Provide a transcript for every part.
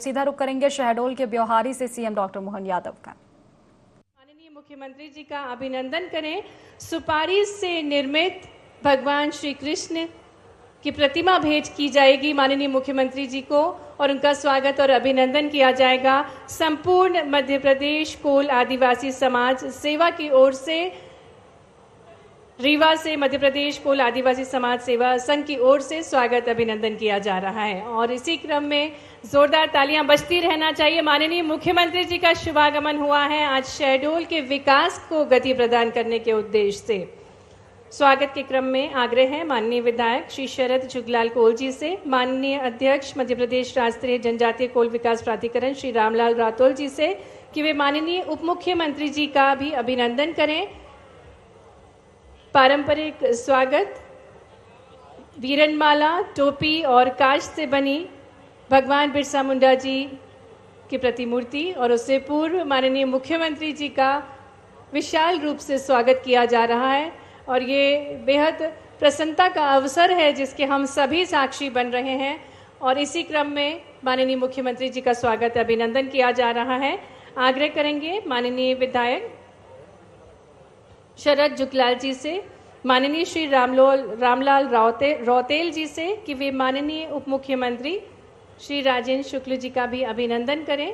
सीधा रुख करेंगे शहडोल के ब्योहारी से सीएम डॉक्टर मोहन यादव का। माननीय मुख्यमंत्री जी का अभिनंदन करें। सुपारी से निर्मित भगवान श्री कृष्ण की प्रतिमा भेंट की जाएगी माननीय मुख्यमंत्री जी को और उनका स्वागत और अभिनंदन किया जाएगा। संपूर्ण मध्य प्रदेश कोल आदिवासी समाज सेवा की ओर से रीवा से मध्य प्रदेश कोल आदिवासी समाज सेवा संघ की ओर से स्वागत अभिनंदन किया जा रहा है और इसी क्रम में जोरदार तालियां बजती रहना चाहिए। माननीय मुख्यमंत्री जी का शुभागमन हुआ है आज शहडोल के विकास को गति प्रदान करने के उद्देश्य से। स्वागत के क्रम में आग्रह है माननीय विधायक श्री शरद जुगलाल कोल जी से, माननीय अध्यक्ष मध्य प्रदेश राष्ट्रीय जनजातीय कोल विकास प्राधिकरण श्री रामलाल रातोल जी से कि वे माननीय उप मुख्यमंत्री जी का भी अभिनंदन करें। पारंपरिक स्वागत वीरनमाला, टोपी और कांच से बनी भगवान बिरसा मुंडा जी की प्रतिमूर्ति और उससे पूर्व माननीय मुख्यमंत्री जी का विशाल रूप से स्वागत किया जा रहा है और ये बेहद प्रसन्नता का अवसर है जिसके हम सभी साक्षी बन रहे हैं और इसी क्रम में माननीय मुख्यमंत्री जी का स्वागत अभिनंदन किया जा रहा है। आग्रह करेंगे माननीय विधायक शरद जुगलाल जी से, माननीय श्री रामलाल रौतेल जी से कि वे माननीय उप मुख्यमंत्री श्री राजेंद्र शुक्ल जी का भी अभिनंदन करें।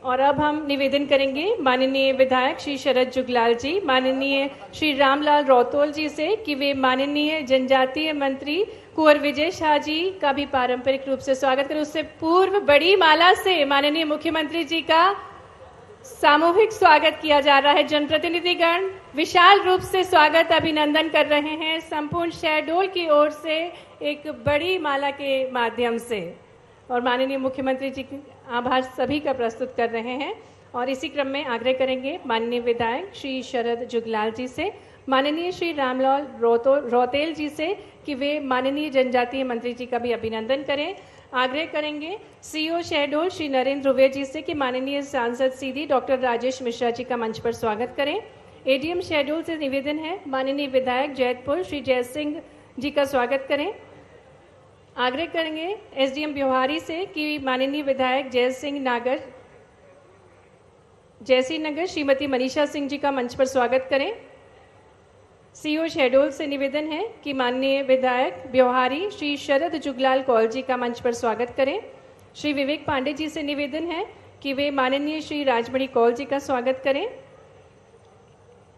और अब हम निवेदन करेंगे माननीय विधायक श्री शरद जुगलाल जी, माननीय श्री रामलाल रौतेल जी से कि वे माननीय जनजातीय मंत्री कुंवर विजय शाह जी का भी पारंपरिक रूप से स्वागत करें। उससे पूर्व बड़ी माला से माननीय मुख्यमंत्री जी का सामूहिक स्वागत किया जा रहा है। जनप्रतिनिधिगण विशाल रूप से स्वागत अभिनंदन कर रहे हैं संपूर्ण शहडोल की ओर से एक बड़ी माला के माध्यम से और माननीय मुख्यमंत्री जी के आभार सभी का प्रस्तुत कर रहे हैं। और इसी क्रम में आग्रह करेंगे माननीय विधायक श्री शरद जुगलाल जी से, माननीय श्री रामलाल रौतेल जी से कि वे माननीय जनजातीय मंत्री जी का भी अभिनंदन करें। आग्रह करेंगे सीओ शहडोल श्री नरेंद्र ध्रुवे जी से कि माननीय सांसद सीधी डॉक्टर राजेश मिश्रा जी का मंच पर स्वागत करें। एडीएम शहडोल से निवेदन है माननीय विधायक जैतपुर श्री जय सिंह जी का स्वागत करें। आग्रह करेंगे एसडीएम ब्योहारी से कि माननीय विधायक जयसी नगर श्रीमती मनीषा सिंह जी का मंच पर स्वागत करें। सीओ शहडोल से निवेदन है कि माननीय विधायक ब्योहारी श्री शरद जुगलाल कौल जी का मंच पर स्वागत करें। श्री विवेक पांडे जी से निवेदन है कि वे माननीय श्री राजमणि कौल जी का स्वागत करें।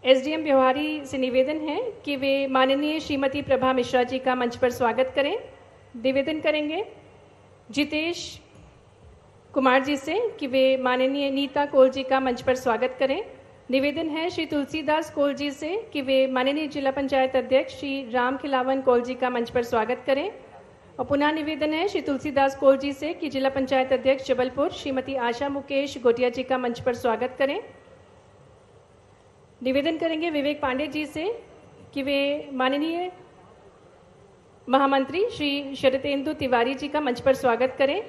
एसडीएम ब्योहारी से निवेदन है कि वे माननीय श्रीमती प्रभा मिश्रा जी का मंच पर स्वागत करें। निवेदन करेंगे जितेश कुमार जी से कि वे माननीय नीता कौल जी का मंच पर स्वागत करें। निवेदन है श्री तुलसीदास कौल जी से कि वे माननीय जिला पंचायत अध्यक्ष श्री राम खिलावन कौल जी का मंच पर स्वागत करें। और पुनः निवेदन है श्री तुलसीदास कौल जी से कि जिला पंचायत अध्यक्ष जबलपुर श्रीमती आशा मुकेश गोटिया जी का मंच पर स्वागत करें। निवेदन करेंगे विवेक पांडे जी से कि वे माननीय महामंत्री श्री शरतेंदु तिवारी जी का मंच पर स्वागत करें।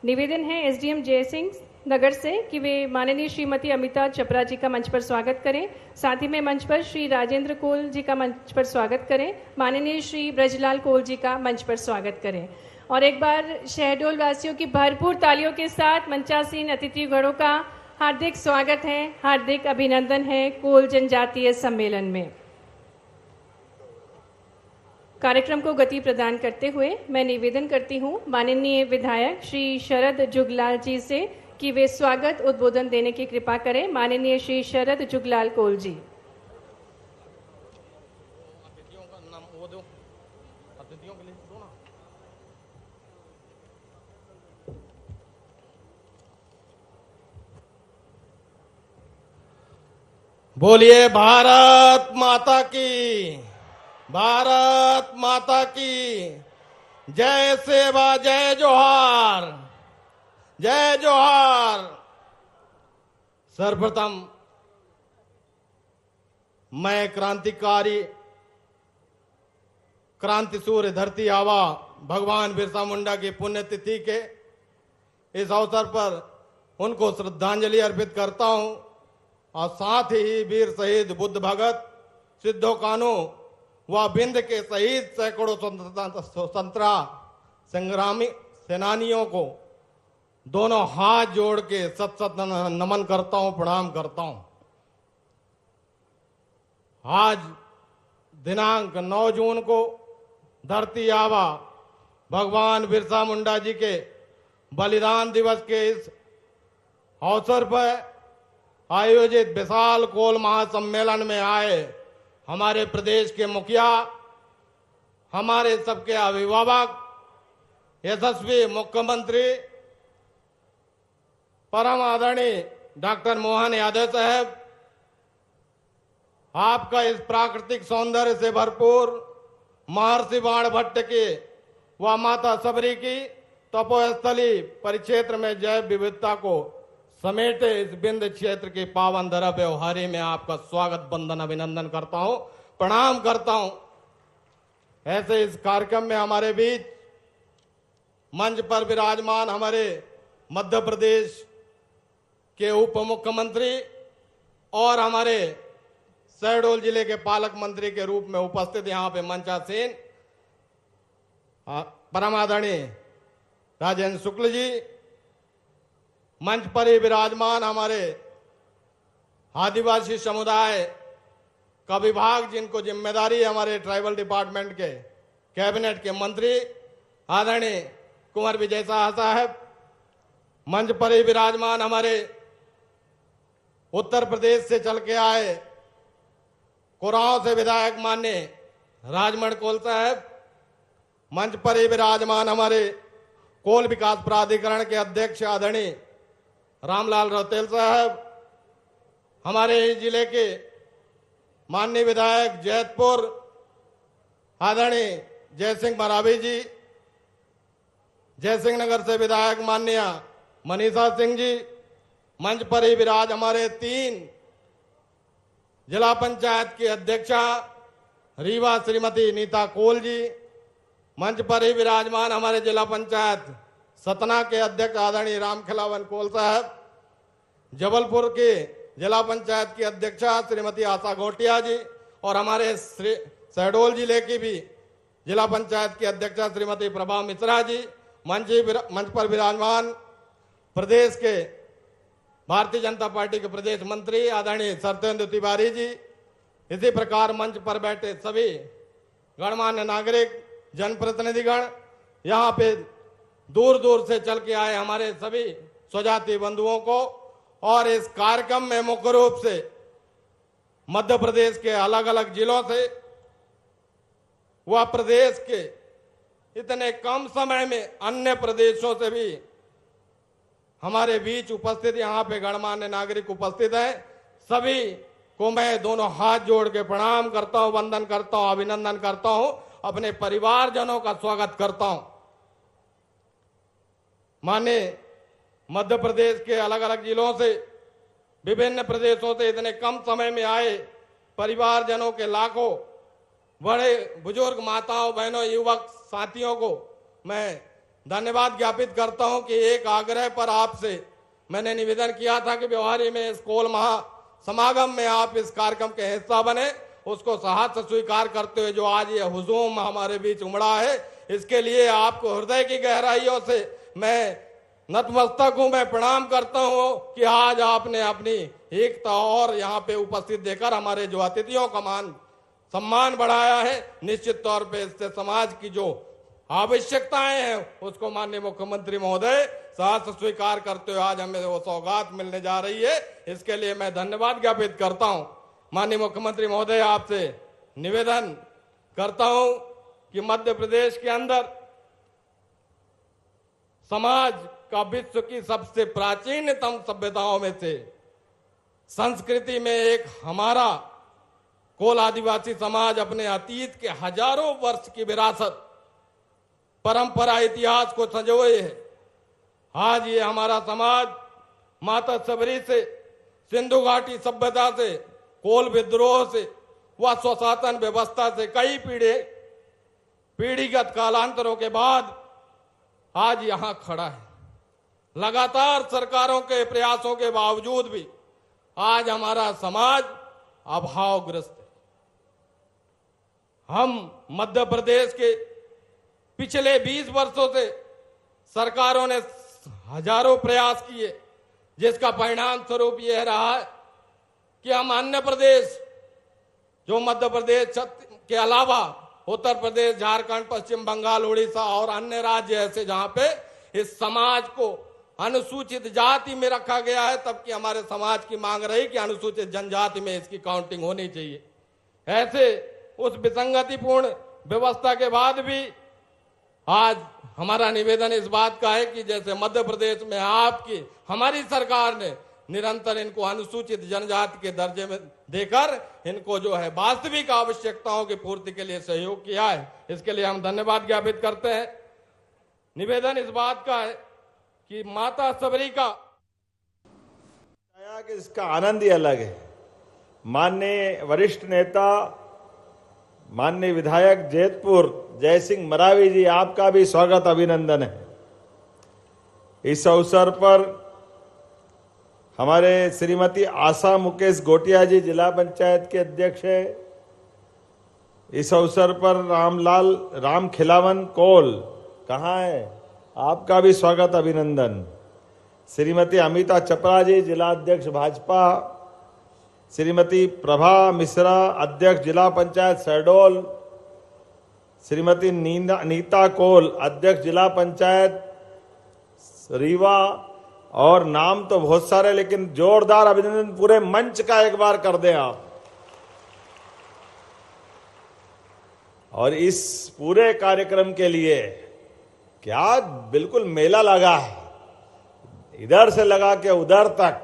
निवेदन है एसडीएम जयसिंह नगर से कि वे माननीय श्रीमती अमिता चपरा जी का मंच पर स्वागत करें। साथ ही में मंच पर श्री राजेंद्र कोल जी का मंच पर स्वागत करें। माननीय श्री ब्रजलाल कोल जी का मंच पर स्वागत करें। और एक बार शहडोल वासियों की भरपूर तालियों के साथ मंचासीन अतिथिगणों का हार्दिक स्वागत है, हार्दिक अभिनंदन है कोल जनजातीय सम्मेलन में। कार्यक्रम को गति प्रदान करते हुए मैं निवेदन करती हूं माननीय विधायक श्री शरद जुगलाल जी से कि वे स्वागत उद्बोधन देने की कृपा करें। माननीय श्री शरद जुगलाल कोल जी। अतिथियों का नाम वो दो, अतिथियों के लिए दो ना। बोलिए भारत माता की, भारत माता की जय। सेवा जय जोहार, जय जोहार। सर्वप्रथम मैं क्रांति सूर्य धरती आवा भगवान बिरसा मुंडा की पुण्यतिथि के इस अवसर पर उनको श्रद्धांजलि अर्पित करता हूं और साथ ही वीर शहीद बुद्ध भगत सिद्धो कान्हू व विंध्य के शहीद सैकड़ों स्वतंत्रता संग्रामी सेनानियों को दोनों हाथ जोड़ के सत सत नमन करता हूं, प्रणाम करता हूं। आज दिनांक 9 जून को धरती आबा भगवान बिरसा मुंडा जी के बलिदान दिवस के इस अवसर पर आयोजित विशाल कोल महासम्मेलन में आए हमारे प्रदेश के मुखिया, हमारे सबके अभिभावक, यशस्वी मुख्यमंत्री परम आदरणीय डॉक्टर मोहन यादव साहब, आपका इस प्राकृतिक सौंदर्य से भरपूर महर्षि बाणभट्ट की व माता सबरी की तपोस्थली परिक्षेत्र में जैव विविधता को समेटे इस बिंद क्षेत्र की पावन धरा व्यवहारी में आपका स्वागत, वंदन, अभिनंदन करता हूं, प्रणाम करता हूं। ऐसे इस कार्यक्रम में हमारे बीच मंच पर विराजमान हमारे मध्य प्रदेश के उप मुख्यमंत्री और हमारे शहडोल जिले के पालक मंत्री के रूप में उपस्थित यहां पे मंचासीन परम आदरणीय राजेंद्र शुक्ल जी, मंच पर ही विराजमान हमारे आदिवासी समुदाय का विभाग जिनको जिम्मेदारी है, हमारे ट्राइबल डिपार्टमेंट के कैबिनेट के मंत्री आदरणीय कुंवर विजय शाह साहब, मंच पर ही विराजमान हमारे उत्तर प्रदेश से चल के आए कुराओं से विधायक मान्य राजमण कोल साहब, मंच पर ही विराजमान हमारे कोल विकास प्राधिकरण के अध्यक्ष आदरणीय रामलाल रौतेल साहब, हमारे ही जिले के माननीय विधायक जैतपुर आदरणीय जयसिंह मरावी जी, जयसिंह नगर से विधायक माननीय मनीषा सिंह जी, मंच पर ही विराज हमारे 3 जिला पंचायत की अध्यक्षा रीवा श्रीमती नीता कोल जी, मंच पर ही विराजमान हमारे जिला पंचायत सतना के अध्यक्ष आदरणीय रामखिलावन कोल साहब, जबलपुर के जिला पंचायत की अध्यक्षा श्रीमती आशा घोटिया जी और हमारे शहडोल जिले की भी जिला पंचायत की अध्यक्षा श्रीमती प्रभा मिश्रा जी, मंच पर विराजमान प्रदेश के भारतीय जनता पार्टी के प्रदेश मंत्री आदरणीय सत्येंद्र तिवारी जी, इसी प्रकार मंच पर बैठे सभी गणमान्य नागरिक, जनप्रतिनिधिगण, यहाँ पे दूर दूर से चल के आए हमारे सभी स्वजाति बंधुओं को, और इस कार्यक्रम में मुख्य रूप से मध्य प्रदेश के अलग अलग जिलों से व प्रदेश के इतने कम समय में अन्य प्रदेशों से भी हमारे बीच उपस्थित यहाँ पे गणमान्य नागरिक उपस्थित हैं। सभी को मैं दोनों हाथ जोड़ के प्रणाम करता हूं, वंदन करता हूं, अभिनंदन करता हूं, अपने परिवारजनों का स्वागत करता हूं। माने मध्य प्रदेश के अलग अलग जिलों से, विभिन्न प्रदेशों से इतने कम समय में आए परिवारजनों के लाखों बड़े बुजुर्ग माताओं, बहनों, युवक साथियों को मैं धन्यवाद ज्ञापित करता हूं कि एक आग्रह पर आपसे मैंने निवेदन किया था कि व्यवहारी में इस कोल महा समागम में आप इस कार्यक्रम के हिस्सा बने, उसको साहस से स्वीकार करते हुए जो आज ये हुजूम हमारे बीच उमड़ा है, इसके लिए आपको हृदय की गहराइयों से मैं नतमस्तक हूं, मैं प्रणाम करता हूं कि आज आपने अपनी एकता और यहाँ पे उपस्थित देकर हमारे जो अतिथियों का मान सम्मान बढ़ाया है। निश्चित तौर पे इससे समाज की जो आवश्यकताएं हैं उसको माननीय मुख्यमंत्री महोदय साहस स्वीकार करते हुए आज हमें वो सौगात मिलने जा रही है, इसके लिए मैं धन्यवाद ज्ञापित करता हूं। माननीय मुख्यमंत्री महोदय, आपसे निवेदन करता हूं कि मध्य प्रदेश के अंदर समाज का विश्व की सबसे प्राचीनतम सभ्यताओं में से संस्कृति में एक हमारा कोल आदिवासी समाज अपने अतीत के हजारों वर्ष की विरासत, परंपरा, इतिहास को संजोए है। आज ये हमारा समाज माता सबरी से, सिंधु घाटी सभ्यता से, कोल विद्रोह से व स्वशासन व्यवस्था से कई पीढ़ीगत कालांतरों के बाद आज यहां खड़ा है। लगातार सरकारों के प्रयासों के बावजूद भी आज हमारा समाज अभावग्रस्त है। हम मध्य प्रदेश के पिछले 20 वर्षों से सरकारों ने हजारों प्रयास किए, जिसका परिणाम स्वरूप यह रहा है कि हम अन्य प्रदेश जो मध्य प्रदेश के अलावा उत्तर प्रदेश, झारखंड, पश्चिम बंगाल, उड़ीसा और अन्य राज्य ऐसे जहां पे इस समाज को अनुसूचित जाति में रखा गया है, तब कि हमारे समाज की मांग रही कि अनुसूचित जनजाति में इसकी काउंटिंग होनी चाहिए। ऐसे उस विसंगतिपूर्ण व्यवस्था के बाद भी आज हमारा निवेदन इस बात का है कि जैसे मध्य प्रदेश में आपकी हमारी सरकार ने निरंतर इनको अनुसूचित जनजाति के दर्जे में देकर इनको जो है वास्तविक आवश्यकताओं की पूर्ति के लिए सहयोग किया है, इसके लिए हम धन्यवाद ज्ञापित करते हैं। निवेदन इस बात का है कि माता सबरी का कि इसका आनंद ही अलग है। माननीय वरिष्ठ नेता, माननीय विधायक जैतपुर जय सिंह मरावी जी, आपका भी स्वागत अभिनंदन है। इस अवसर पर हमारे श्रीमती आशा मुकेश गोटिया जी जिला पंचायत के अध्यक्ष है। इस अवसर पर राम खिलावन कोल कहाँ है, आपका भी स्वागत अभिनंदन। श्रीमती अमिता चपरा जी जिला अध्यक्ष भाजपा, श्रीमती प्रभा मिश्रा अध्यक्ष जिला पंचायत शहडोल, श्रीमती नीता कोल अध्यक्ष जिला पंचायत रीवा, और नाम तो बहुत सारे, लेकिन जोरदार अभिनंदन पूरे मंच का एक बार कर दें आप। और इस पूरे कार्यक्रम के लिए क्या बिल्कुल मेला लगा है, इधर से लगा के उधर तक,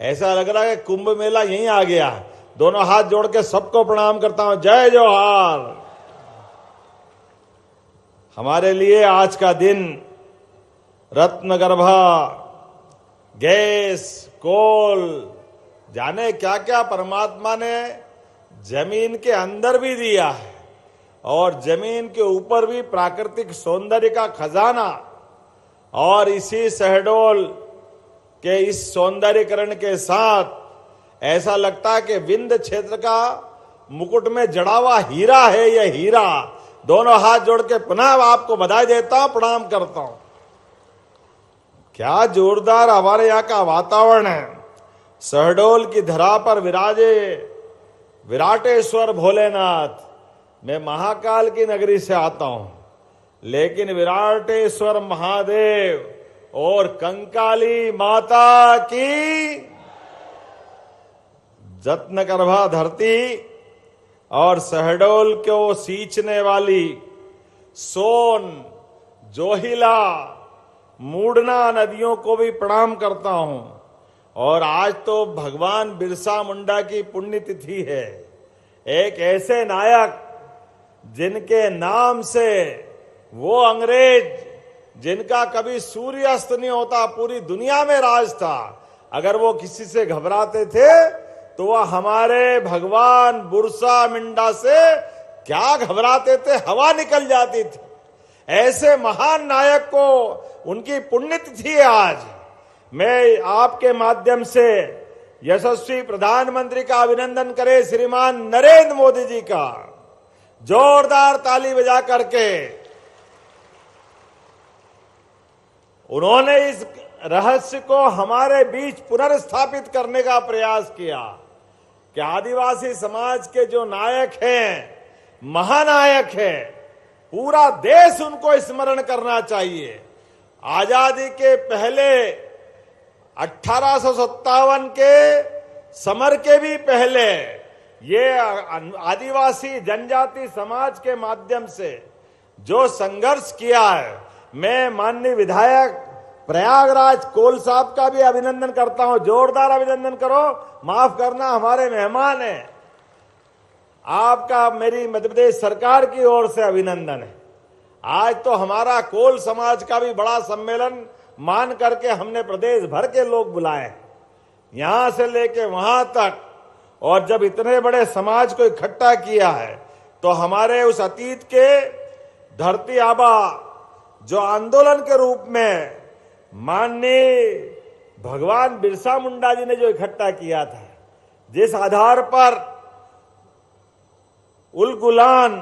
ऐसा लग रहा है कि कुंभ मेला यहीं आ गया है। दोनों हाथ जोड़ के सबको प्रणाम करता हूं, जय जोहार। हमारे लिए आज का दिन रत्नगर्भा, गैस, कोल, जाने क्या क्या परमात्मा ने जमीन के अंदर भी दिया है, और जमीन के ऊपर भी प्राकृतिक सौंदर्य का खजाना। और इसी शहडोल के इस सौंदर्यीकरण के साथ ऐसा लगता है कि विंध्य क्षेत्र का मुकुट में जड़ा हुआ हीरा है यह हीरा। दोनों हाथ जोड़ के पुनः आपको बधाई देता हूं, प्रणाम करता हूं। क्या जोरदार हमारे यहाँ का वातावरण है। शहडोल की धरा पर विराजे विराटेश्वर भोलेनाथ। मैं महाकाल की नगरी से आता हूं, लेकिन विराटेश्वर महादेव और कंकाली माता की जत्नगर्भा धरती और शहडोल को सींचने वाली सोन, जोहिला, मूडना नदियों को भी प्रणाम करता हूं। और आज तो भगवान बिरसा मुंडा की पुण्यतिथि है। एक ऐसे नायक जिनके नाम से वो अंग्रेज जिनका कभी सूर्यास्त नहीं होता, पूरी दुनिया में राज था, अगर वो किसी से घबराते थे तो वह हमारे भगवान बिरसा मुंडा से क्या घबराते थे, हवा निकल जाती थी। ऐसे महान नायक को उनकी पुण्यतिथि है आज। मैं आपके माध्यम से यशस्वी प्रधानमंत्री का अभिनंदन करे श्रीमान नरेंद्र मोदी जी का, जोरदार ताली बजा करके। उन्होंने इस रहस्य को हमारे बीच पुनर्स्थापित करने का प्रयास किया कि आदिवासी समाज के जो नायक हैं, महानायक हैं, पूरा देश उनको स्मरण करना चाहिए। आजादी के पहले 1857 के समर के भी पहले ये आदिवासी जनजाति समाज के माध्यम से जो संघर्ष किया है, मैं माननीय विधायक प्रयागराज कोल साहब का भी अभिनंदन करता हूं। जोरदार अभिनंदन करो, माफ करना हमारे मेहमान हैं। आपका मेरी मध्य प्रदेश सरकार की ओर से अभिनंदन है। आज तो हमारा कोल समाज का भी बड़ा सम्मेलन मान करके हमने प्रदेश भर के लोग बुलाए, यहां से लेके वहां तक। और जब इतने बड़े समाज को इकट्ठा किया है तो हमारे उस अतीत के धरती आबा जो आंदोलन के रूप में माननीय भगवान बिरसा मुंडा जी ने जो इकट्ठा किया था, जिस आधार पर उल गुलान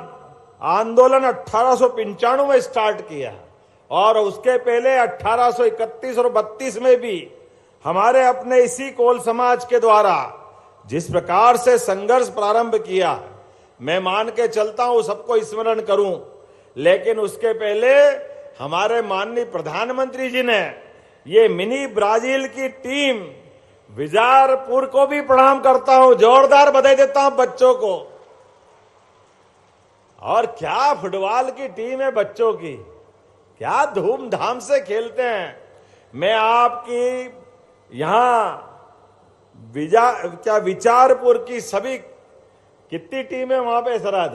आंदोलन 1895 में स्टार्ट किया और उसके पहले 1831 और 32 में भी हमारे अपने इसी कोल समाज के द्वारा जिस प्रकार से संघर्ष प्रारंभ किया, मैं मान के चलता हूं सबको स्मरण करूं। लेकिन उसके पहले हमारे माननीय प्रधानमंत्री जी ने ये मिनी ब्राजील की टीम विजारपुर को भी प्रणाम करता हूं, जोरदार बधाई देता हूं बच्चों को। और क्या फुटबॉल की टीम है बच्चों की, क्या धूमधाम से खेलते हैं। मैं आपकी यहां विचारपुर की सभी कितनी टीम है वहां पे सरहद,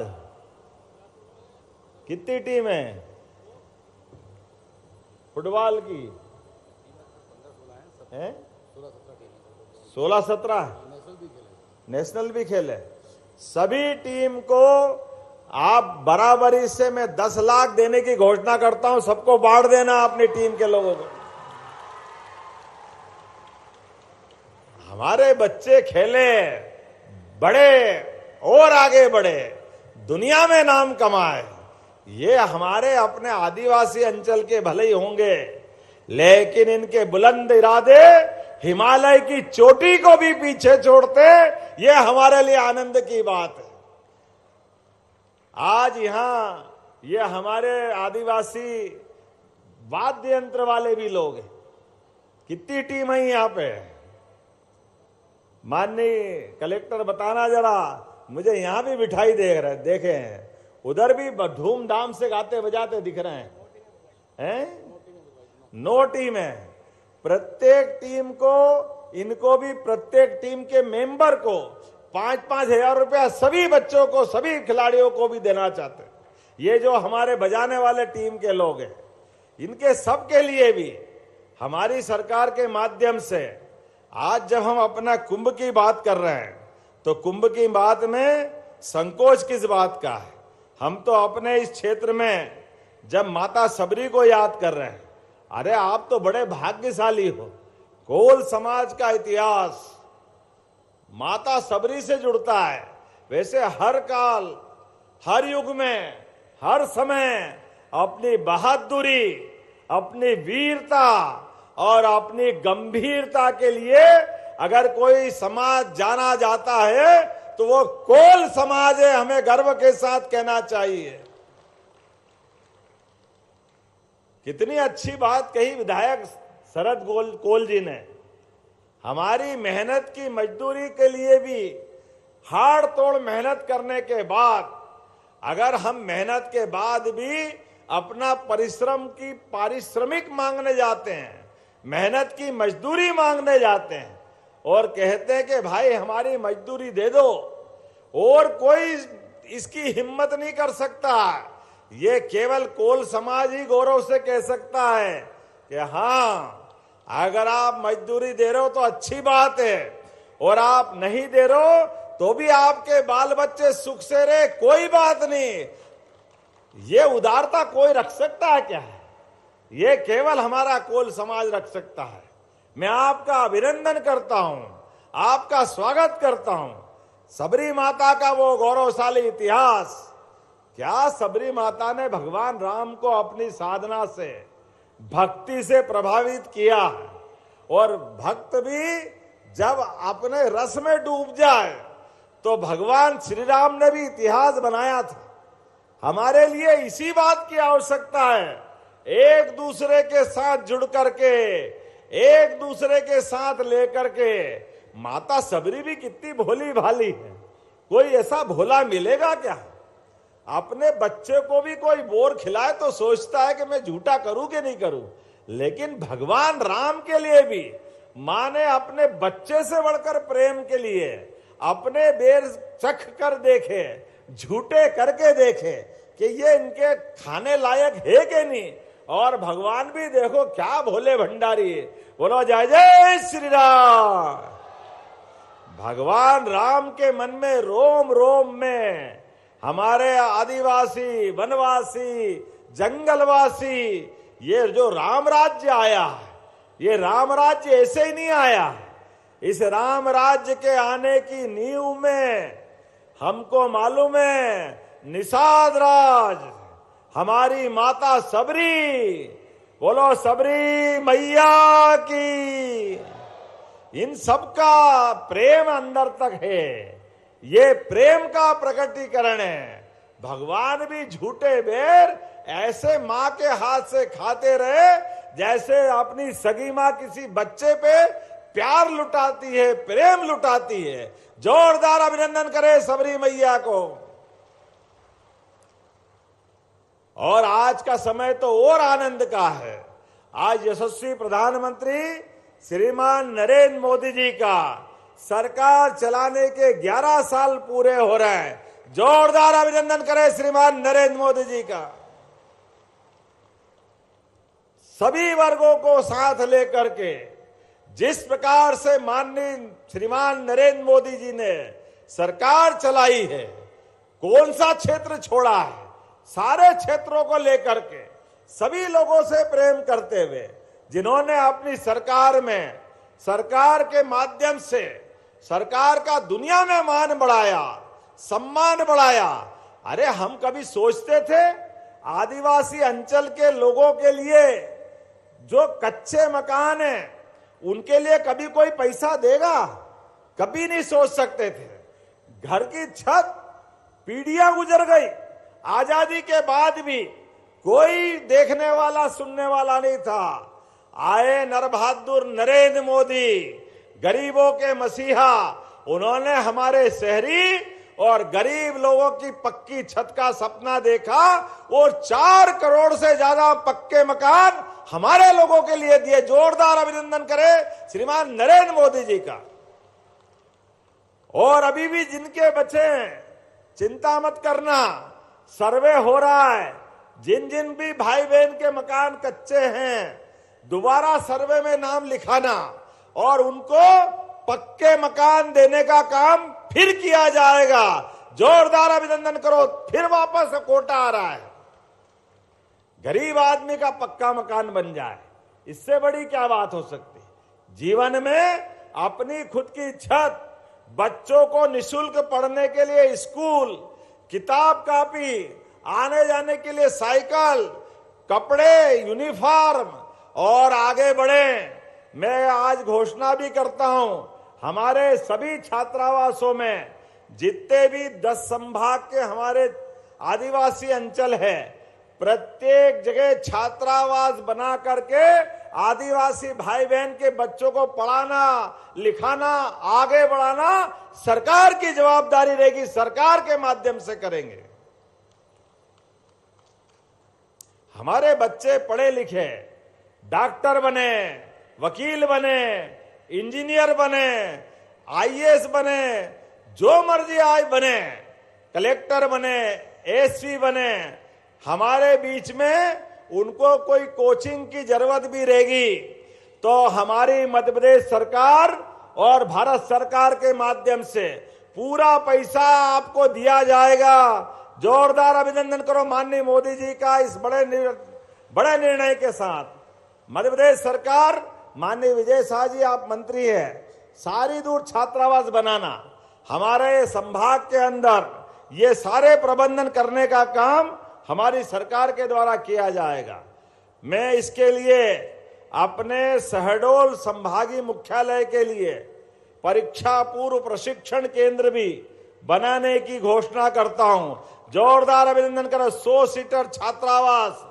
कितनी टीम है फुटबॉल की? 16-17 नेशनल भी खेले। सभी टीम को आप बराबरी से मैं 10 लाख देने की घोषणा करता हूं, सबको बांट देना अपनी टीम के लोगों को। हमारे बच्चे खेले, बड़े और आगे बढ़े, दुनिया में नाम कमाए। ये हमारे अपने आदिवासी अंचल के भले ही होंगे, लेकिन इनके बुलंद इरादे हिमालय की चोटी को भी पीछे छोड़ते, ये हमारे लिए आनंद की बात है। आज यहां ये हमारे आदिवासी वाद्य यंत्र वाले भी लोग हैं। कितनी टीम है यहां पे? माननीय कलेक्टर बताना जरा, मुझे यहां भी मिठाई देखे हैं, उधर भी धूमधाम से गाते बजाते दिख रहे हैं। 9 टीम है। प्रत्येक टीम को, इनको भी प्रत्येक टीम के मेंबर को 5-5 हजार रुपया सभी बच्चों को, सभी खिलाड़ियों को भी देना चाहते हैं। ये जो हमारे बजाने वाले टीम के लोग हैं, इनके सब के लिए भी हमारी सरकार के माध्यम से आज जब हम अपना कुंभ की बात कर रहे हैं, तो कुंभ की बात में संकोच किस बात का है। हम तो अपने इस क्षेत्र में जब माता सबरी को याद कर रहे हैं, अरे आप तो बड़े भाग्यशाली हो। कोल समाज का इतिहास माता सबरी से जुड़ता है। वैसे हर काल, हर युग में, हर समय अपनी बहादुरी, अपनी वीरता और अपनी गंभीरता के लिए अगर कोई समाज जाना जाता है तो वो कोल समाज है, हमें गर्व के साथ कहना चाहिए। कितनी अच्छी बात कही विधायक शरद कोल जी ने। हमारी मेहनत की मजदूरी के लिए भी हाड़ तोड़ मेहनत करने के बाद, अगर हम मेहनत के बाद भी अपना परिश्रम की पारिश्रमिक मांगने जाते हैं, मेहनत की मजदूरी मांगने जाते हैं और कहते हैं कि भाई हमारी मजदूरी दे दो, और कोई इसकी हिम्मत नहीं कर सकता, ये केवल कोल समाज ही गौरव से कह सकता है कि हाँ, अगर आप मजदूरी दे रहे हो तो अच्छी बात है, और आप नहीं दे रहे हो तो भी आपके बाल बच्चे सुख से रहे, कोई बात नहीं। ये उदारता कोई रख सकता है क्या? ये केवल हमारा कोल समाज रख सकता है। मैं आपका अभिनंदन करता हूं, आपका स्वागत करता हूं। सबरी माता का वो गौरवशाली इतिहास, क्या सबरी माता ने भगवान राम को अपनी साधना से, भक्ति से प्रभावित किया है, और भक्त भी जब अपने रस में डूब जाए तो भगवान श्री राम ने भी इतिहास बनाया था। हमारे लिए इसी बात की आवश्यकता है, एक दूसरे के साथ जुड़ करके, एक दूसरे के साथ लेकर के। माता सबरी भी कितनी भोली भाली है, कोई ऐसा भोला मिलेगा क्या? अपने बच्चे को भी कोई बोर खिलाए तो सोचता है कि मैं झूठा करूं कि नहीं करूं, लेकिन भगवान राम के लिए भी मां ने अपने बच्चे से बढ़कर प्रेम के लिए अपने बेर चख कर देखे, झूठे करके देखे कि ये इनके खाने लायक है कि नहीं, और भगवान भी देखो क्या भोले भंडारी है। बोलो जय जय श्री राम। भगवान राम के मन में रोम रोम में हमारे आदिवासी, वनवासी, जंगलवासी, ये जो राम राज्य आया है, ये राम राज्य ऐसे ही नहीं आया। इस राम राज्य के आने की नींव में हमको मालूम है निषाद राज, हमारी माता सबरी, बोलो सबरी मैया की, इन सबका प्रेम अंदर तक है। ये प्रेम का प्रकटीकरण है। भगवान भी झूठे बेर ऐसे मां के हाथ से खाते रहे जैसे अपनी सगी मां किसी बच्चे पे प्यार लुटाती है, प्रेम लुटाती है। जोरदार अभिनंदन करें सबरी मैया को। और आज का समय तो और आनंद का है। आज यशस्वी प्रधानमंत्री श्रीमान नरेंद्र मोदी जी का सरकार चलाने के 11 साल पूरे हो रहे हैं। जोरदार अभिनंदन करें श्रीमान नरेंद्र मोदी जी का। सभी वर्गों को साथ लेकर के जिस प्रकार से माननीय श्रीमान नरेंद्र मोदी जी ने सरकार चलाई है, कौन सा क्षेत्र छोड़ा है, सारे क्षेत्रों को लेकर के सभी लोगों से प्रेम करते हुए जिन्होंने अपनी सरकार में, सरकार के माध्यम से सरकार का दुनिया में मान बढ़ाया, सम्मान बढ़ाया। अरे हम कभी सोचते थे आदिवासी अंचल के लोगों के लिए जो कच्चे मकान हैं उनके लिए कभी कोई पैसा देगा? कभी नहीं सोच सकते थे। घर की छत पीढ़ियां गुजर गई, आजादी के बाद भी कोई देखने वाला सुनने वाला नहीं था। आए नरबहादुर नरेंद्र मोदी, गरीबों के मसीहा, उन्होंने हमारे शहरी और गरीब लोगों की पक्की छत का सपना देखा और 4 करोड़ से ज्यादा पक्के मकान हमारे लोगों के लिए दिए। जोरदार अभिनंदन करें श्रीमान नरेंद्र मोदी जी का। और अभी भी जिनके बचे हैं चिंता मत करना, सर्वे हो रहा है। जिन जिन भी भाई बहन के मकान कच्चे हैं दोबारा सर्वे में नाम लिखाना और उनको पक्के मकान देने का काम फिर किया जाएगा। जोरदार अभिनंदन करो। फिर वापस कोटा आ रहा है, गरीब आदमी का पक्का मकान बन जाए, इससे बड़ी क्या बात हो सकती। जीवन में अपनी खुद की छत, बच्चों को निशुल्क पढ़ने के लिए स्कूल, किताब कापी, आने जाने के लिए साइकिल, कपड़े, यूनिफॉर्म और आगे बढ़े। मैं आज घोषणा भी करता हूं, हमारे सभी छात्रावासों में जितने भी 10 संभाग के हमारे आदिवासी अंचल है, प्रत्येक जगह छात्रावास बना करके आदिवासी भाई बहन के बच्चों को पढ़ाना, लिखाना, आगे बढ़ाना सरकार की जवाबदारी रहेगी। सरकार के माध्यम से करेंगे। हमारे बच्चे पढ़े लिखे, डॉक्टर बने, वकील बने, इंजीनियर बने, आईएएस बने, जो मर्जी आज बने, कलेक्टर बने, एसपी बने, हमारे बीच में उनको कोई कोचिंग की जरूरत भी रहेगी तो हमारी मध्य प्रदेश सरकार और भारत सरकार के माध्यम से पूरा पैसा आपको दिया जाएगा। जोरदार अभिनंदन करो माननीय मोदी जी का इस बड़े निर्णय के साथ। मध्य प्रदेश सरकार, माननीय विजय शाह जी आप मंत्री हैं, सारी दूर छात्रावास बनाना, हमारे संभाग के अंदर ये सारे प्रबंधन करने का काम हमारी सरकार के द्वारा किया जाएगा। मैं इसके लिए अपने शहडोल संभागीय मुख्यालय के लिए परीक्षा पूर्व प्रशिक्षण केंद्र भी बनाने की घोषणा करता हूं। जोरदार अभिनंदन करो। 100 सीटर छात्रावास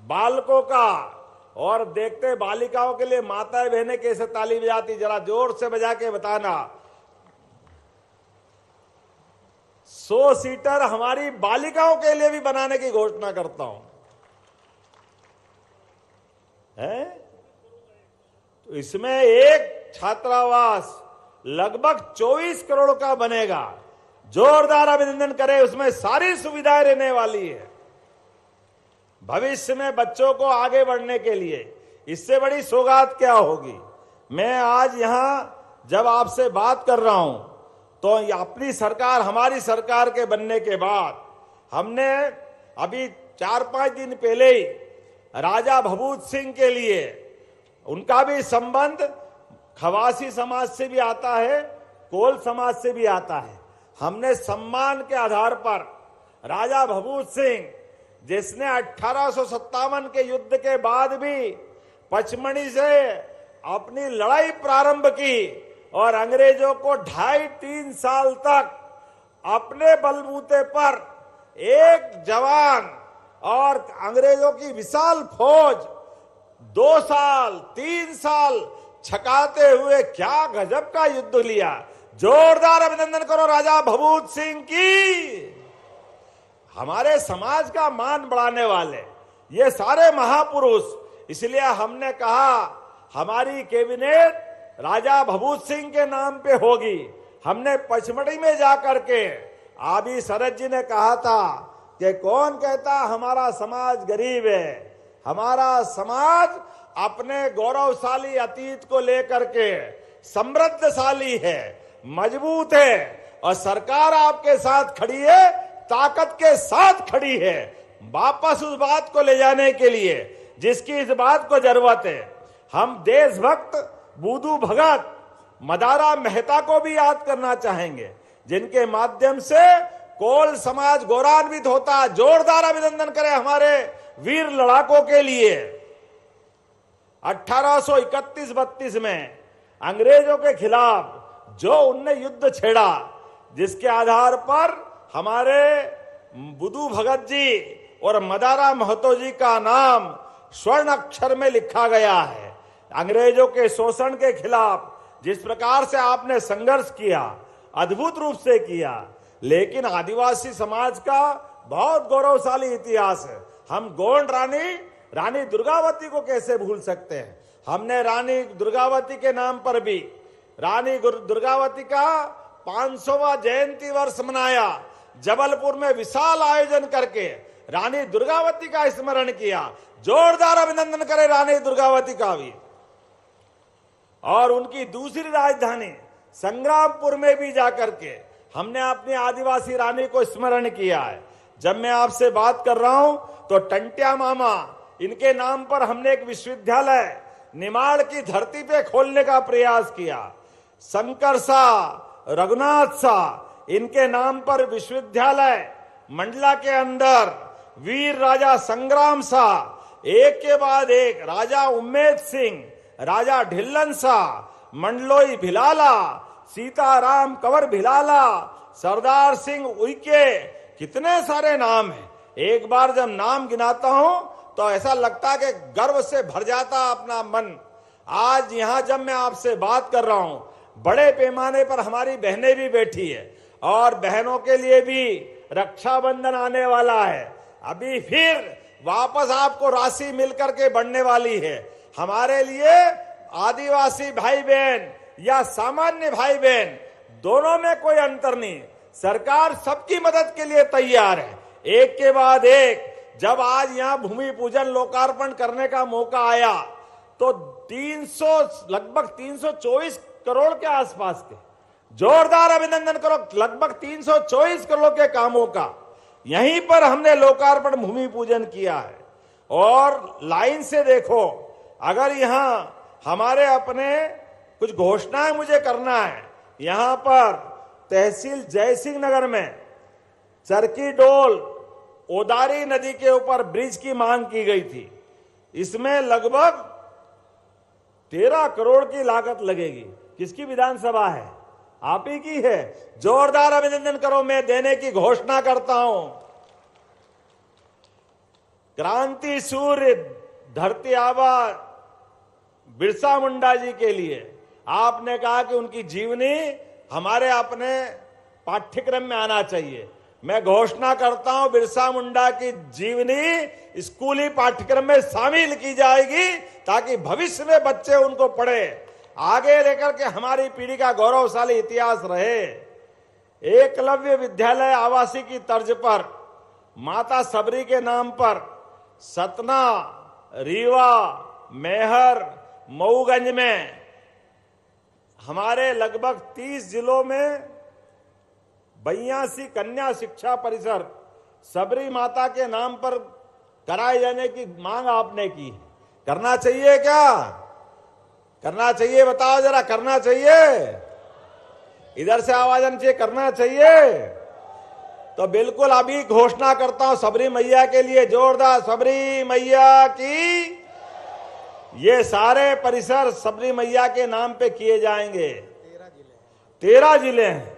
बालकों का, और देखते बालिकाओं के लिए माताएं बहनें कैसे ताली बजाती, जरा जोर से बजा के बताना। 100 सीटर हमारी बालिकाओं के लिए भी बनाने की घोषणा करता हूं। है तो इसमें एक छात्रावास लगभग 24 करोड़ का बनेगा। जोरदार अभिनंदन करें। उसमें सारी सुविधाएं रहने वाली है भविष्य में बच्चों को आगे बढ़ने के लिए। इससे बड़ी सौगात क्या होगी। मैं आज यहां जब आपसे बात कर रहा हूं तो अपनी सरकार, हमारी सरकार के बनने के बाद हमने अभी 4-5 दिन पहले ही राजा भभूत सिंह के लिए, उनका भी संबंध खवासी समाज से भी आता है, कोल समाज से भी आता है, हमने सम्मान के आधार पर राजा भभूत सिंह, जिसने 1857 के युद्ध के बाद भी पचमढ़ी से अपनी लड़ाई प्रारंभ की और अंग्रेजों को 2.5-3 साल तक अपने बलबूते पर एक जवान और अंग्रेजों की विशाल फौज 2 साल 3 साल छकाते हुए क्या गजब का युद्ध लिया। जोरदार अभिनंदन करो राजा भभूत सिंह की। हमारे समाज का मान बढ़ाने वाले ये सारे महापुरुष, इसलिए हमने कहा हमारी कैबिनेट राजा भभूत सिंह के नाम पे होगी। हमने पचमढ़ी में जाकर के आबी शरद जी ने कहा था कि कौन कहता हमारा समाज गरीब है, हमारा समाज अपने गौरवशाली अतीत को लेकर के समृद्धशाली है, मजबूत है और सरकार आपके साथ खड़ी है, ताकत के साथ खड़ी है वापस उस बात को ले जाने के लिए जिसकी इस बात को जरूरत है। हम देशभक्त बुद्धू भगत मदारा मेहता को भी याद करना चाहेंगे, जिनके माध्यम से कोल समाज गौरवान्वित होता। जोरदार अभिनंदन करें हमारे वीर लड़ाकों के लिए। 1831-32 में अंग्रेजों के खिलाफ जो उनने युद्ध छेड़ा, जिसके आधार पर हमारे बुद्धू भगत जी और मदारा महतो जी का नाम स्वर्ण अक्षर में लिखा गया है। अंग्रेजों के शोषण के खिलाफ जिस प्रकार से आपने संघर्ष किया, अद्भुत रूप से किया, लेकिन आदिवासी समाज का बहुत गौरवशाली इतिहास है। हम गोंड रानी दुर्गावती को कैसे भूल सकते हैं। हमने रानी दुर्गावती के नाम पर भी रानी दुर्गावती का 500वां जयंती वर्ष मनाया। जबलपुर में विशाल आयोजन करके रानी दुर्गावती का स्मरण किया। जोरदार अभिनंदन करें रानी दुर्गावती का भी। और उनकी दूसरी राजधानी संग्रामपुर में भी जाकर के हमने अपनी आदिवासी रानी को स्मरण किया है। जब मैं आपसे बात कर रहा हूं तो टंट्या मामा, इनके नाम पर हमने एक विश्वविद्यालय निमाड़ की धरती पे खोलने का प्रयास किया। शंकर शाह, रघुनाथ शाह, इनके नाम पर विश्वविद्यालय मंडला के अंदर वीर राजा संग्राम शाह, एक के बाद एक राजा उम्मेद सिंह, राजा ढिल्लन शाह, मंडलोई भिलाला, सीताराम कंवर भिलाला, सरदार सिंह उइके, कितने सारे नाम हैं। एक बार जब नाम गिनाता हूं तो ऐसा लगता है कि गर्व से भर जाता अपना मन। आज यहां जब मैं आपसे बात कर रहा हूं, बड़े पैमाने पर हमारी बहनें भी बैठी है और बहनों के लिए भी रक्षाबंधन आने वाला है। अभी फिर वापस आपको राशि मिलकर के बढ़ने वाली है। हमारे लिए आदिवासी भाई बहन या सामान्य भाई बहन दोनों में कोई अंतर नहीं। सरकार सबकी मदद के लिए तैयार है। एक के बाद एक जब आज यहां भूमि पूजन लोकार्पण करने का मौका आया तो लगभग 324 करोड़ के आसपास के, जोरदार अभिनंदन करो, लगभग 324 करोड़ के कामों का यहीं पर हमने लोकार्पण भूमि पूजन किया है। और लाइन से देखो, अगर यहां हमारे अपने कुछ घोषणाएं मुझे करना है। यहां पर तहसील जयसिंह नगर में चरकी डोल ओदारी नदी के ऊपर ब्रिज की मांग की गई थी। इसमें लगभग 13 करोड़ की लागत लगेगी। किसकी विधानसभा है? आप ही की है। जोरदार अभिनंदन करो, मैं देने की घोषणा करता हूं। क्रांति सूर्य धरती आबा बिरसा मुंडा जी के लिए आपने कहा कि उनकी जीवनी हमारे अपने पाठ्यक्रम में आना चाहिए। मैं घोषणा करता हूं बिरसा मुंडा की जीवनी स्कूली पाठ्यक्रम में शामिल की जाएगी ताकि भविष्य में बच्चे उनको पढ़े, आगे लेकर के हमारी पीढ़ी का गौरवशाली इतिहास रहे। एकलव्य विद्यालय आवासी की तर्ज पर माता सबरी के नाम पर सतना, रीवा, मेहर, मऊगंज में हमारे लगभग 30 जिलों में 82 कन्या शिक्षा परिसर सबरी माता के नाम पर कराए जाने की मांग आपने की। करना चाहिए क्या? करना चाहिए? बताओ जरा, करना चाहिए? इधर से आवाज आनी चाहिए, करना चाहिए। तो बिल्कुल अभी घोषणा करता हूं सबरी मैया के लिए जोरदार सबरी मैया की। ये सारे परिसर सबरी मैया के नाम पे किए जाएंगे। 13 जिले हैं,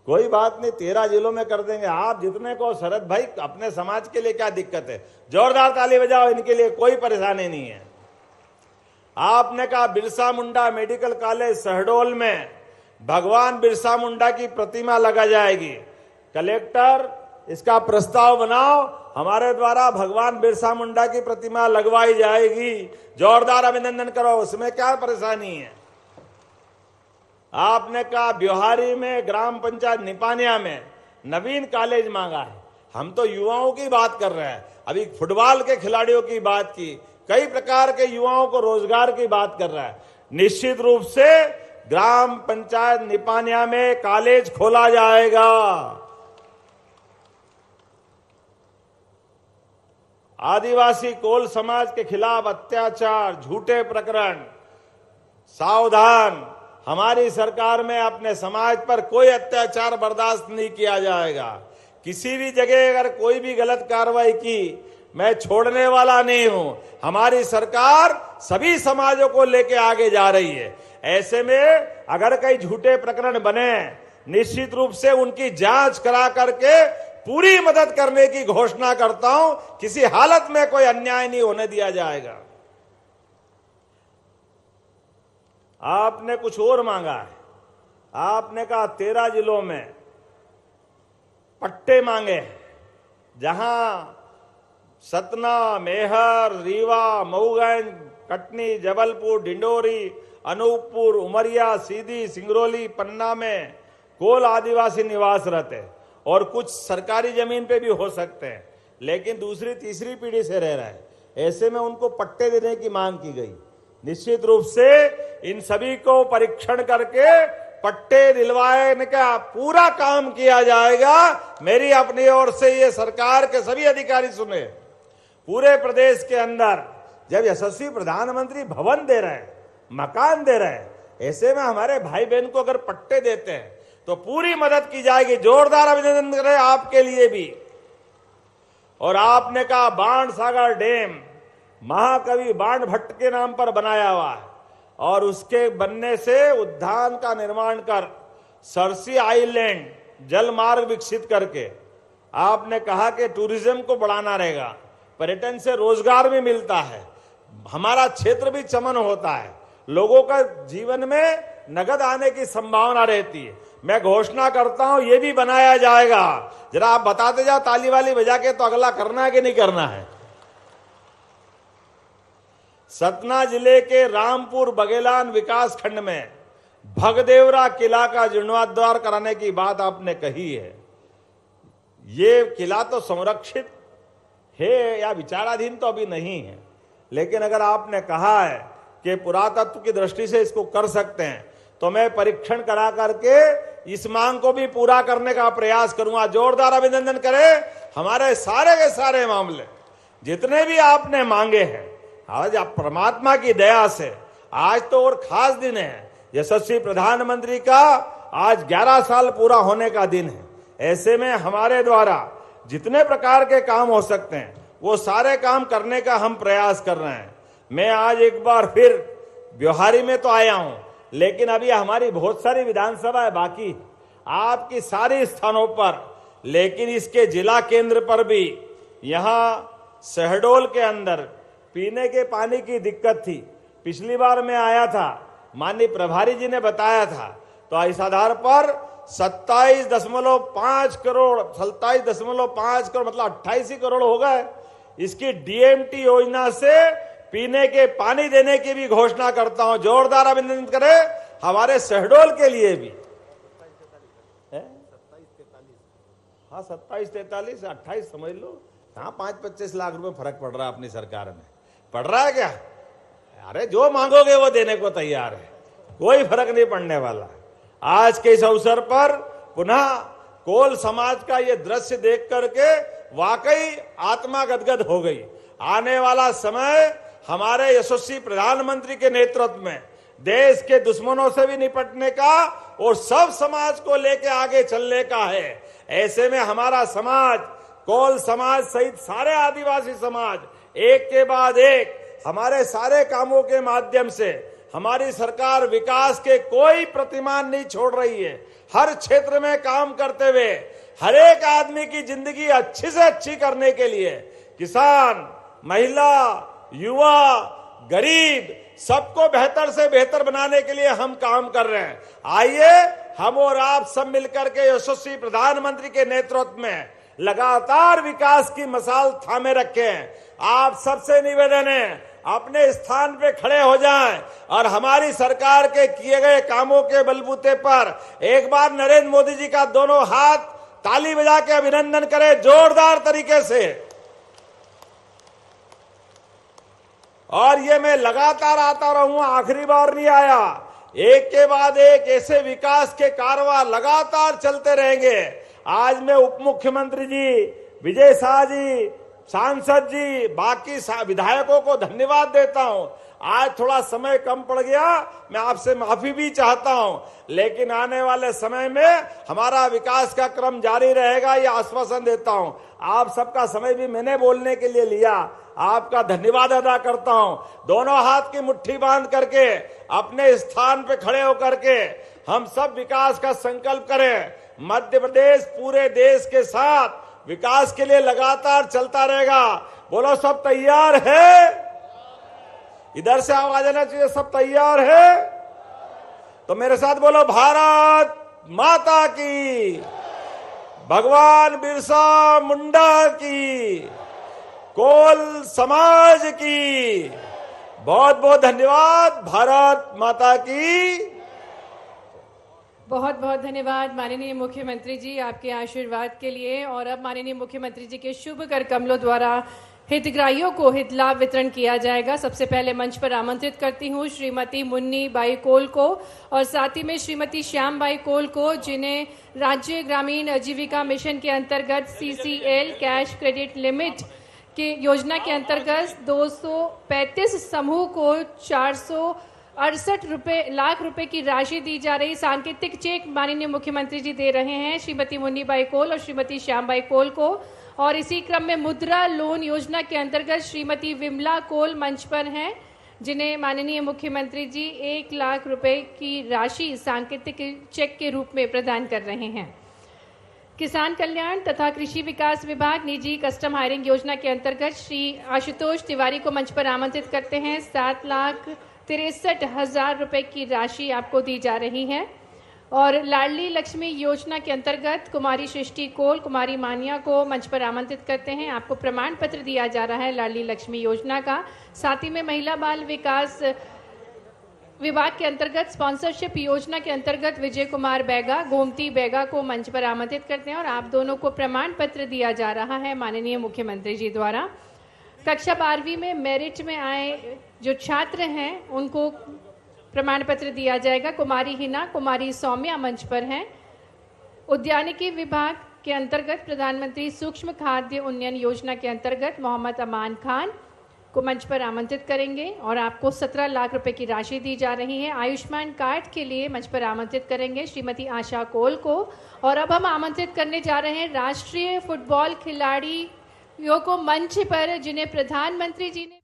कोई बात नहीं, 13 जिलों में कर देंगे। आप जितने को शरद भाई, अपने समाज के लिए क्या दिक्कत है, जोरदार ताली बजाओ, इनके लिए कोई परेशानी नहीं है। आपने कहा बिरसा मुंडा मेडिकल कॉलेज शहडोल में भगवान बिरसा मुंडा की प्रतिमा लगा जाएगी। कलेक्टर इसका प्रस्ताव बनाओ, हमारे द्वारा भगवान बिरसा मुंडा की प्रतिमा लगवाई जाएगी। जोरदार अभिनंदन करो, उसमें क्या परेशानी है। आपने कहा ब्योहारी में ग्राम पंचायत निपानिया में नवीन कॉलेज मांगा है। हम तो युवाओं की बात कर रहे हैं, अभी फुटबॉल के खिलाड़ियों की बात की, कई प्रकार के युवाओं को रोजगार की बात कर रहा है। निश्चित रूप से ग्राम पंचायत निपानिया में कॉलेज खोला जाएगा। आदिवासी कोल समाज के खिलाफ अत्याचार, झूठे प्रकरण, सावधान। हमारी सरकार में अपने समाज पर कोई अत्याचार बर्दाश्त नहीं किया जाएगा। किसी भी जगह अगर कोई भी गलत कार्रवाई की, मैं छोड़ने वाला नहीं हूं। हमारी सरकार सभी समाजों को लेकर आगे जा रही है। ऐसे में अगर कई झूठे प्रकरण बने, निश्चित रूप से उनकी जांच करा करके पूरी मदद करने की घोषणा करता हूं। किसी हालत में कोई अन्याय नहीं होने दिया जाएगा। आपने कुछ और मांगा है। आपने कहा 13 जिलों में पट्टे मांगे, जहां सतना, मेहर, रीवा, मऊगंज, कटनी, जबलपुर, डिंडोरी, अनूपपुर, उमरिया, सीधी, सिंगरौली, पन्ना में कोल आदिवासी निवास रहते और कुछ सरकारी जमीन पे भी हो सकते हैं, लेकिन दूसरी तीसरी पीढ़ी से रह रहे हैं। ऐसे में उनको पट्टे देने की मांग की गई। निश्चित रूप से इन सभी को परीक्षण करके पट्टे दिलवाने का पूरा काम किया जाएगा। मेरी अपनी ओर से ये सरकार के सभी अधिकारी सुने। पूरे प्रदेश के अंदर जब यशस्वी प्रधानमंत्री भवन दे रहे हैं, मकान दे रहे हैं, ऐसे में हमारे भाई बहन को अगर पट्टे देते हैं तो पूरी मदद की जाएगी। जोरदार अभिनंदन करें आपके लिए भी। और आपने कहा बाण सागर डैम महाकवि बाण भट्ट के नाम पर बनाया हुआ है और उसके बनने से उद्यान का निर्माण कर सरसी आइलैंड जल मार्ग विकसित करके आपने कहा कि टूरिज्म को बढ़ाना रहेगा, पर्यटन से रोजगार भी मिलता है, हमारा क्षेत्र भी चमन होता है, लोगों का जीवन में नगद आने की संभावना रहती है। मैं घोषणा करता हूं ये भी बनाया जाएगा। जरा आप बताते जाओ ताली वाली बजा के, तो अगला करना है कि नहीं करना है। सतना जिले के रामपुर बघेलान विकास खंड में भगदेवरा किला का जीर्णोद्धार कराने की बात आपने कही है। ये किला तो संरक्षित है या विचाराधीन तो अभी नहीं है, लेकिन अगर आपने कहा है कि पुरातत्व की दृष्टि से इसको कर सकते हैं तो मैं परीक्षण करा करके इस मांग को भी पूरा करने का प्रयास करूंगा। जोरदार अभिनंदन करें। हमारे सारे के सारे मामले जितने भी आपने मांगे हैं, आज आप परमात्मा की दया से आज तो और खास दिन है। यशस्वी प्रधानमंत्री का आज 11 साल पूरा होने का दिन है। ऐसे में हमारे द्वारा जितने प्रकार के काम हो सकते हैं वो सारे काम करने का हम प्रयास कर रहे हैं। मैं आज एक बार फिर ब्योहारी में तो आया हूं, लेकिन अभी हमारी बहुत सारी विधानसभाएं बाकी आपकी सारी स्थानों पर, लेकिन इसके जिला केंद्र पर भी यहां शहडोल के अंदर पीने के पानी की दिक्कत थी। पिछली बार मैं आया था, माननीय प्रभारी जी ने बताया था, तो इस आधार पर 27.5 करोड़ मतलब 28 करोड़ हो गए। इसकी डीएमटी योजना से पीने के पानी देने की भी घोषणा करता हूं। जोरदार अभिनंदन करें हमारे शहडोल के लिए भी। 27-43 28 समझ लो, कहां 5-25 लाख रुपए फर्क पड़ रहा है अपनी सरकार में। पड़ रहा है क्या? अरे जो मांगोगे वो देने को तैयार है, कोई फर्क नहीं पड़ने वाला। आज के इस अवसर पर पुनः कोल समाज का ये दृश्य देख करके वाकई आत्मा गदगद हो गई। आने वाला समय हमारे यशस्वी प्रधानमंत्री के नेतृत्व में देश के दुश्मनों से भी निपटने का और सब समाज को लेके आगे चलने का है। ऐसे में हमारा समाज, कोल समाज सहित सारे आदिवासी समाज एक के बाद एक हमारे सारे कामों के माध्यम से हमारी सरकार विकास के कोई प्रतिमान नहीं छोड़ रही है। हर क्षेत्र में काम करते हुए हर एक आदमी की जिंदगी अच्छी से अच्छी करने के लिए किसान, महिला, युवा, गरीब सबको बेहतर से बेहतर बनाने के लिए हम काम कर रहे हैं। आइए हम और आप सब मिलकर के यशस्वी प्रधानमंत्री के नेतृत्व में लगातार विकास की मशाल थामे रखें। आप सबसे निवेदन है, अपने स्थान पे खड़े हो जाएं और हमारी सरकार के किए गए कामों के बलबूते पर एक बार नरेंद्र मोदी जी का दोनों हाथ ताली बजा के अभिनंदन करें जोरदार तरीके से। और ये मैं लगातार आता रहूंगा, आखिरी बार नहीं आया। एक के बाद एक ऐसे विकास के कारवां लगातार चलते रहेंगे। आज मैं उप मुख्यमंत्री जी, विजय शाह जी, सांसद जी, बाकी विधायकों को धन्यवाद देता हूं। आज थोड़ा समय कम पड़ गया, मैं आपसे माफी भी चाहता हूं, लेकिन आने वाले समय में हमारा विकास का क्रम जारी रहेगा, ये आश्वासन देता हूं। आप सबका समय भी मैंने बोलने के लिए लिया, आपका धन्यवाद अदा करता हूं। दोनों हाथ की मुट्ठी बांध करके अपने स्थान पे खड़े होकर के हम सब विकास का संकल्प करें। मध्य प्रदेश पूरे देश के साथ विकास के लिए लगातार चलता रहेगा। बोलो सब तैयार है? इधर से आवाज आना चाहिए, सब तैयार है? तो मेरे साथ बोलो, भारत माता की, भगवान बिरसा मुंडा की, कोल समाज की। बहुत बहुत धन्यवाद। भारत माता की। बहुत बहुत धन्यवाद माननीय मुख्यमंत्री जी आपके आशीर्वाद के लिए। और अब माननीय मुख्यमंत्री जी के शुभ कर कमलों द्वारा हितग्राहियों को हित लाभ वितरण किया जाएगा। सबसे पहले मंच पर आमंत्रित करती हूँ श्रीमती मुन्नी बाई कोल को और साथ ही में श्रीमती श्याम बाई कोल को, जिन्हें राज्य ग्रामीण आजीविका मिशन के अंतर्गत CCL कैश क्रेडिट लिमिट के योजना के अंतर्गत 235 समूह को 468 लाख रुपए की राशि दी जा रही। सांकेतिक चेक माननीय मुख्यमंत्री जी दे रहे हैं श्रीमती मुन्नी बाई कोल और श्रीमती श्याम बाई कोल को। और इसी क्रम में मुद्रा लोन योजना के अंतर्गत श्रीमती विमला कोल मंच पर हैं, जिन्हें माननीय मुख्यमंत्री जी 1 लाख रुपए की राशि सांकेतिक चेक के रूप में प्रदान कर रहे हैं। किसान कल्याण तथा कृषि विकास विभाग निजी कस्टम हायरिंग योजना के अंतर्गत श्री आशुतोष तिवारी को मंच पर आमंत्रित करते हैं। 7,63,000 रुपए की राशि आपको दी जा रही है। और लाडली लक्ष्मी योजना के अंतर्गत कुमारी सृष्टि कोल, कुमारी मानिया को मंच पर आमंत्रित करते हैं। आपको प्रमाण पत्र दिया जा रहा है लाडली लक्ष्मी योजना का। साथ ही में महिला बाल विकास विभाग के अंतर्गत स्पॉन्सरशिप योजना के अंतर्गत विजय कुमार बैगा, गोमती बैगा को मंच पर आमंत्रित करते हैं और आप दोनों को प्रमाण पत्र दिया जा रहा है माननीय मुख्यमंत्री जी द्वारा। कक्षा 12वीं में मेरिट में आए जो छात्र हैं उनको प्रमाण पत्र दिया जाएगा। कुमारी हिना, कुमारी सौम्या मंच पर हैं। उद्यानिकी विभाग के अंतर्गत प्रधानमंत्री सूक्ष्म खाद्य उन्नयन योजना के अंतर्गत मोहम्मद अमान खान को मंच पर आमंत्रित करेंगे और आपको 17 लाख रुपए की राशि दी जा रही है। आयुष्मान कार्ड के लिए मंच पर आमंत्रित करेंगे श्रीमती आशा कोल को। और अब हम आमंत्रित करने जा रहे हैं राष्ट्रीय फुटबॉल खिलाड़ियों को मंच पर, जिन्हें प्रधानमंत्री जी ने